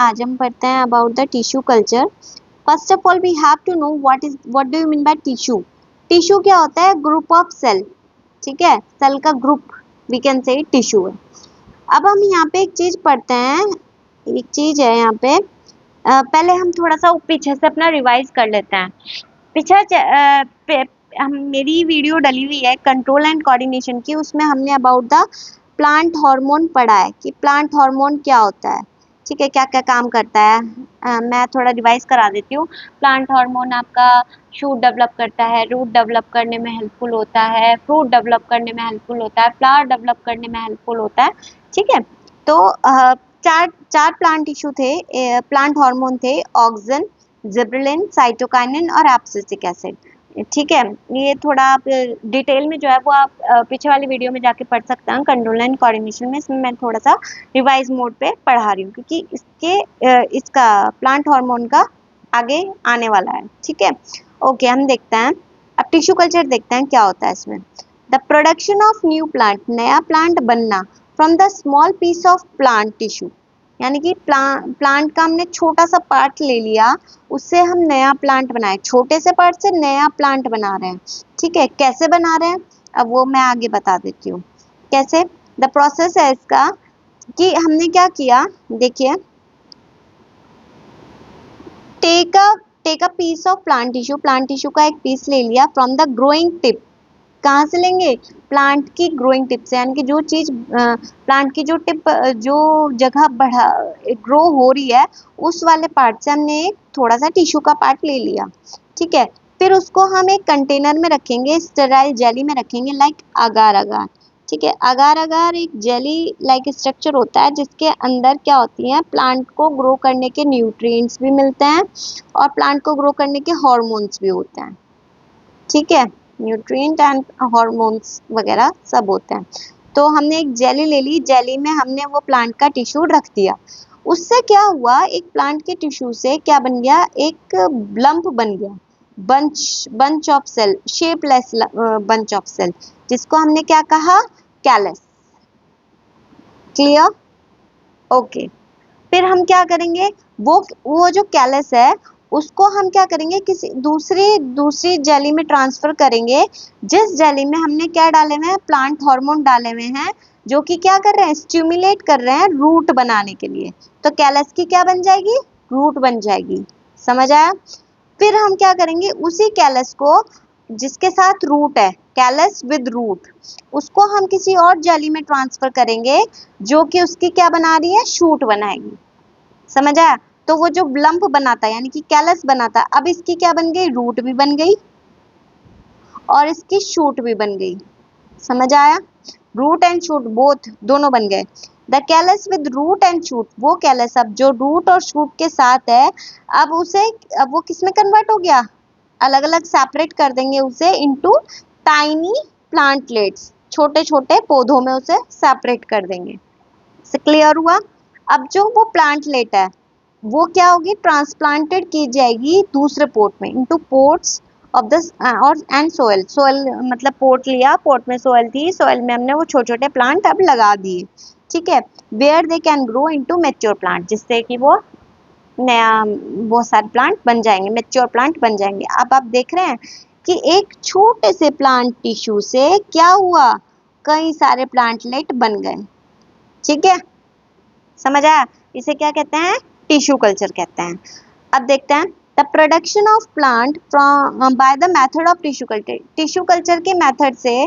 आज हम पढ़ते हैं about the tissue culture. First of all we have to know what do you mean by tissue. Tissue क्या होता है? Group of cell. ठीक है, सेल का group we can say tissue है। अब हम यहाँ पे एक चीज पढ़ते हैं, एक चीज है यहाँ पे। पहले हम थोड़ा सा पीछे से अपना रिवाइज कर लेते हैं। पीछे हम मेरी वीडियो डली हुई है कंट्रोल एंड कोऑर्डिनेशन की, उसमें हमने अबाउट द प्लांट हार्मोन पढ़ा है कि प्लांट हार्मोन क्या होता है। ठीक है, क्या क्या काम करता है। मैं थोड़ा रिवाइज करा देती हूँ। प्लांट हार्मोन आपका शूट डेवलप करता है, रूट डेवलप करने में हेल्पफुल होता है, फ्रूट डेवलप करने में हेल्पफुल होता है, फ्लावर डेवलप करने में हेल्पफुल होता है। ठीक है, तो चार चार प्लांट टिश्यू थे, प्लांट हार्मोन थे, ऑक्सिन, जिबरेलिन, साइटोकाइनिन और एब्सिसिक एसिड। ठीक है, ये थोड़ा आप डिटेल में जो है वो आप पीछे वाली वीडियो में जाके पढ़ सकते हैं कंट्रोल एंड कोऑर्डिनेशन में। इसमें मैं थोड़ा सा रिवाइज मोड पे पढ़ा रही हूँ क्योंकि इसका प्लांट हार्मोन का आगे आने वाला है। ठीक है, ओके, हम देखते हैं अब टिश्यू कल्चर देखते हैं क्या होता है इसमें। The production of new plant, नया प्लांट बनना, from the small piece of plant tissue, यानी कि प्लांट का हमने छोटा सा पार्ट ले लिया, उससे हम नया प्लांट बनाए, छोटे से पार्ट से नया प्लांट बना रहे हैं। ठीक है, कैसे बना रहे हैं अब वो मैं आगे बता देती हूँ कैसे। द प्रोसेस है इसका कि हमने क्या किया, देखिए, take a piece of plant tissue का एक पीस ले लिया फ्रॉम द ग्रोइंग टिप। कहाँ से लेंगे? प्लांट की ग्रोइंग टिप से, यानी कि जो चीज प्लांट की जो टिप, जो जगह बढ़ा ग्रो हो रही है उस वाले पार्ट से हमने एक थोड़ा सा टिश्यू का पार्ट ले लिया। ठीक है, फिर उसको हम एक कंटेनर में रखेंगे, स्टेराइल जेली में रखेंगे, लाइक अगार अगार। ठीक है, अगार अगार एक जेली लाइक स्ट्रक्चर होता है जिसके अंदर क्या होती है, प्लांट को ग्रो करने के न्यूट्रिएंट्स भी मिलते हैं और प्लांट को ग्रो करने के हार्मोन्स भी होते हैं। ठीक है, न्यूट्रिएंट एंड हार्मोन्स वगैरह सब होते हैं। तो हमने एक जेली ले ली, जेली में हमने वो प्लांट का टिश्यू रख दिया। उससे क्या हुआ, एक प्लांट के टिश्यू से क्या बन गया, एक लंप बन गया, bunch of cell, shapeless bunch of cell, जिसको हमने क्या कहा, कैलस। क्लियर? ओके, फिर हम क्या करेंगे, वो जो कैलस है उसको हम क्या करेंगे, किसी दूसरी जेली में ट्रांसफर करेंगे, जिस जेली में हमने क्या डाले हुए हैं, प्लांट हार्मोन डाले हुए हैं, जो कि क्या कर रहे हैं, स्टिमुलेट कर रहे हैं रूट बनाने के लिए। तो कैलस की क्या बन जाएगी, रूट बन जाएगी। समझ आया? फिर हम क्या करेंगे, उसी कैलस को जिसके साथ रूट है, कैलस विद रूट, उसको हम किसी और जेली में ट्रांसफर करेंगे जो कि उसकी क्या बना रही है, शूट बनाएगी। समझ आया? तो वो जो लंप बनाता है यानी कि कैलस बनाता है, अब इसकी क्या बन गई, रूट भी बन गई और इसकी शूट भी बन गई। समझ आया? रूट एंड शूट बोथ दोनों बन गए। The callus with root and shoot, वो कैलस अब जो रूट और शूट के साथ है, अब वो किस में कन्वर्ट हो गया, अलग अलग सेपरेट कर देंगे उसे इनटू टाइनी प्लांटलेट्स, छोटे छोटे पौधों में उसे सेपरेट कर देंगे। से क्लियर हुआ? अब जो वो प्लांटलेट है वो क्या होगी, ट्रांसप्लांटेड की जाएगी दूसरे पोर्ट में, इनटू पोर्ट्स ऑफ द और एंड सोयल मतलब पोर्ट लिया, पोर्ट में सोयल थी, सोयल में हमने वो छोटे छोटे प्लांट अब लगा दिए। ठीक है, where they can grow into mature plant, जिससे कि वो नया बहुत सारे प्लांट बन जाएंगे, मैच्योर प्लांट बन जाएंगे। अब आप देख रहे हैं कि एक छोटे से प्लांट टिश्यू से क्या हुआ, कई सारे प्लांटलेट बन गए। ठीक है, समझ आया? इसे क्या कहते हैं, टिश्यू कल्चर कहते हैं। अब देखते हैं the production of plant from by the method of tissue culture. Tissue culture के मेथड से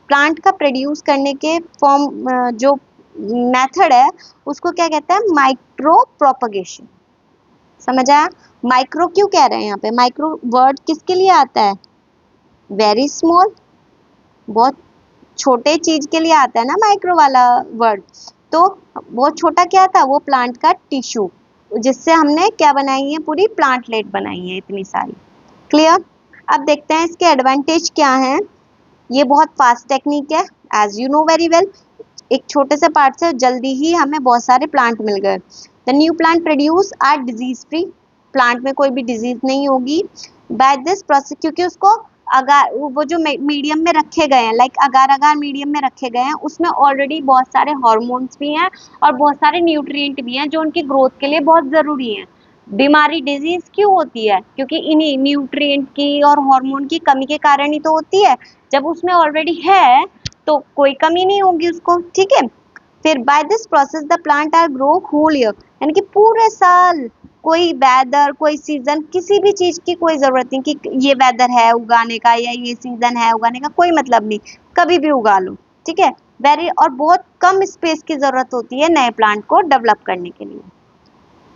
प्लांट का प्रोड्यूस करने के फॉर्म जो मेथड है उसको क्या कहते हैं, माइक्रो प्रोपगेशन। समझ आया? माइक्रो क्यों कह रहे हैं यहाँ पे, माइक्रो वर्ड किसके लिए आता है, वेरी स्मॉल, बहुत छोटे चीज के लिए आता है ना माइक्रो वाला वर्ड। तो वो छोटा क्या था, वो प्लांट का टिश्यू, जिससे हमने क्या बनाई है, पूरी प्लांटलेट बनाई है इतनी सारी। क्लियर? अब देखते हैं इसके एडवांटेज क्या हैं। ये बहुत फास्ट टेक्निक है, as you know very well. एक छोटे से पार्ट से जल्दी ही हमें बहुत सारे प्लांट मिल गए। The new plant produce are disease free, plant में कोई भी डिजीज नहीं होगी। बाय दिस प्रोसेस, क्योंकि उसको अगर वो जो मीडियम में रखे गए हैं, लाइक अगार अगार मीडियम में रखे गए हैं, उसमें ऑलरेडी बहुत सारे हॉर्मोन्स भी हैं और बहुत सारे न्यूट्रिएंट भी हैं जो उनकी ग्रोथ के लिए बहुत जरूरी हैं। बीमारी डिजीज क्यों होती है? क्योंकि इन्हीं न्यूट्रिएंट की और हार्मोन की कमी के कारण ही तो होती है। जब उसमें ऑलरेडी है तो कोई कमी नहीं होगी उसको, ठीक है। फिर by this process the plant are grow whole year, यानी कि पूरे साल, कोई वेदर कोई सीजन किसी भी चीज की कोई जरूरत नहीं कि ये वेदर है उगाने का या ये सीजन है उगाने का, कोई मतलब नहीं, कभी भी उगा लो, ठीक है। वेरी और बहुत कम स्पेस की जरूरत होती है नए प्लांट को डेवलप करने के लिए।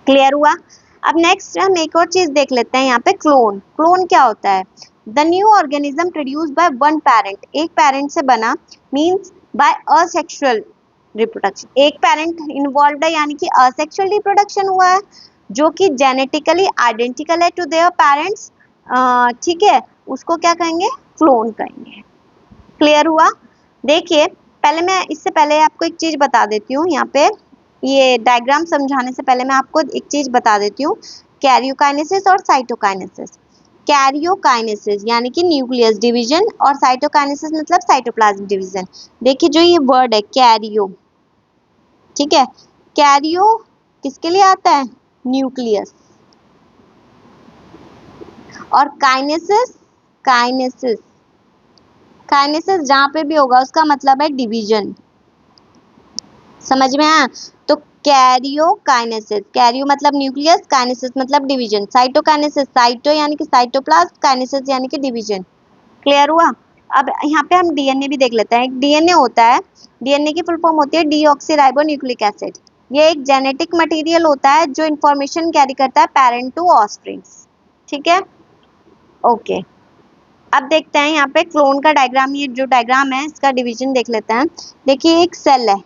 क्लियर हुआ? अब नेक्स्ट हम एक और चीज देख लेते हैं यहाँ पे, क्लोन। क्लोन क्या होता है? The new organism produce by one parent, एक पेरेंट से बना, मीन्स बाय असेक्सुअल रिप्रोडक्शन, एक पेरेंट इन्वॉल्व है यानी कि असेक्सुअल रिप्रोडक्शन हुआ है, जो कि जेनेटिकली आइडेंटिकल है टू देयर पेरेंट्स, ठीक है, उसको क्या कहेंगे? क्लोन कहेंगे। क्लियर हुआ? देखिए पहले मैं इससे पहले आपको एक चीज बता देती हूँ, यहाँ पे ये डायग्राम समझाने से पहले मैं आपको एक चीज बता देती हूँ, कैरियोकाइनेसिस और साइटोकाइनेसिस। कैरियोकाइनेसिस यानी कि न्यूक्लियस डिवीजन और साइटोकाइनेसिस मतलब साइटोप्लाज्म डिवीजन। देखिए जो ये वर्ड है कैरियो, ठीक है, कैरियो किसके लिए आता है? न्यूक्लियस। और काइनेसिस, काइनेसिस, काइनेसिस जहां पे भी होगा उसका मतलब है डिवीजन। समझ में आया? तो कैरियोकाइनेसिस, कैरियो मतलब न्यूक्लियस, काइनेसिस मतलब डिवीजन, साइटोकाइनेसिस, साइटो यानी कि साइटोप्लाज्म, काइनेसिस यानी कि डिवीजन। क्लियर हुआ? अब यहाँ पे हम डीएनए भी देख लेते हैं। एक डीएनए होता है, डीएनए की फुल फॉर्म होती है डीऑक्सीराइबोन्यूक्लिक एसिड। ये एक जेनेटिक मटेरियल होता है जो इंफॉर्मेशन कैरी करता है पेरेंट टू ऑफस्प्रिंग्स, ठीक है, ओके। अब देखते हैं यहाँ पे क्लोन का डायग्राम, ये जो डायग्राम है इसका डिवीजन देख लेते हैं। देखिए एक सेल है,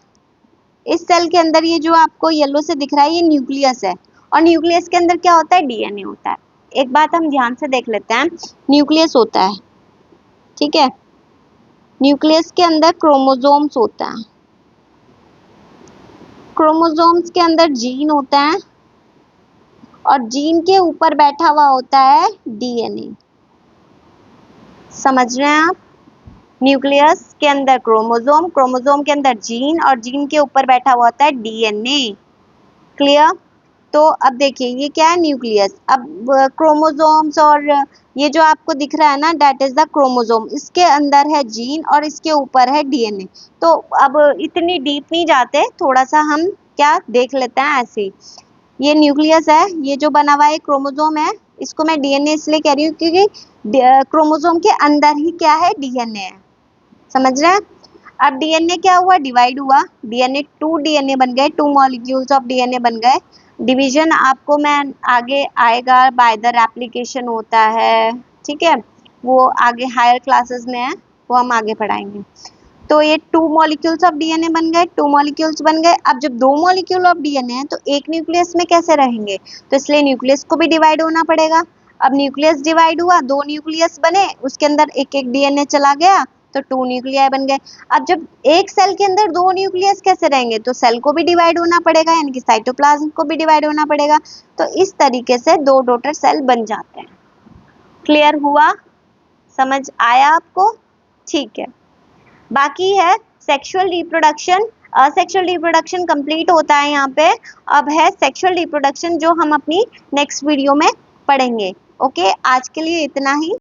इस सेल के अंदर ये जो आपको येलो से दिख रहा है ये न्यूक्लियस है, और न्यूक्लियस के अंदर क्या होता है? डीएनए होता है। एक बात हम ध्यान से देख लेते हैं, न्यूक्लियस होता है, ठीक है, न्यूक्लियस के अंदर क्रोमोसोम्स होता है, क्रोमोसोम्स के अंदर जीन होता है, और जीन के ऊपर बैठा हुआ होता है डीएनए। समझ रहे हैं आप? न्यूक्लियस के अंदर क्रोमोसोम, क्रोमोसोम के अंदर जीन, और जीन के ऊपर बैठा हुआ होता है डीएनए। क्लियर? तो अब देखिए ये क्या है? न्यूक्लियस। अब क्रोमोसोम्स और ये जो आपको दिख रहा है ना, दैट इज द क्रोमोसोम, इसके अंदर है जीन और इसके ऊपर है डीएनए। तो अब इतनी डीप नहीं जाते, थोड़ा सा हम क्या देख लेते हैं ऐसे ही। ये न्यूक्लियस है, ये जो बना हुआ है क्रोमोसोम है, इसको मैं डीएनए इसलिए कह रही हूँ क्योंकि क्रोमोसोम के अंदर ही क्या है? डीएनए है। समझ रहे हैं? अब डीएनए क्या हुआ? डिवाइड हुआ, डीएनए टू डीएनए बन गए, टू मॉलिक्यूल्स ऑफ डीएनए बन गए। डिवीजन आपको मैं आगे आएगा, बाय द एप्लीकेशन होता है, ठीक है, वो आगे हायर क्लासेस में है, वो हम आगे पढ़ाएंगे। तो ये टू मॉलिक्यूल्स ऑफ डीएनए बन गए, टू मॉलिक्यूल्स बन गए। अब जब दो मॉलिक्यूल ऑफ डीएनए है तो एक न्यूक्लियस में कैसे रहेंगे? तो इसलिए न्यूक्लियस को भी डिवाइड होना पड़ेगा। अब न्यूक्लियस डिवाइड हुआ, दो न्यूक्लियस बने, उसके अंदर एक एक डीएनए चला गया, तो टू न्यूक्लियाई बन गए। अब जब एक सेल के अंदर दो न्यूक्लियस कैसे रहेंगे? तो सेल को भी डिवाइड होना पड़ेगा, यानी कि साइटोप्लाज्म को भी डिवाइड होना पड़ेगा। तो इस तरीके से दो डॉटर सेल बन जाते हैं। क्लियर हुआ? समझ आया आपको? ठीक है। बाकी है sexual reproduction. Asexual reproduction complete होता है यहाँ पे। अब है सेक्सुअल रिप्रोडक्शन, जो हम अपनी नेक्स्ट वीडियो में पढ़ेंगे। ओके, आज के लिए इतना ही।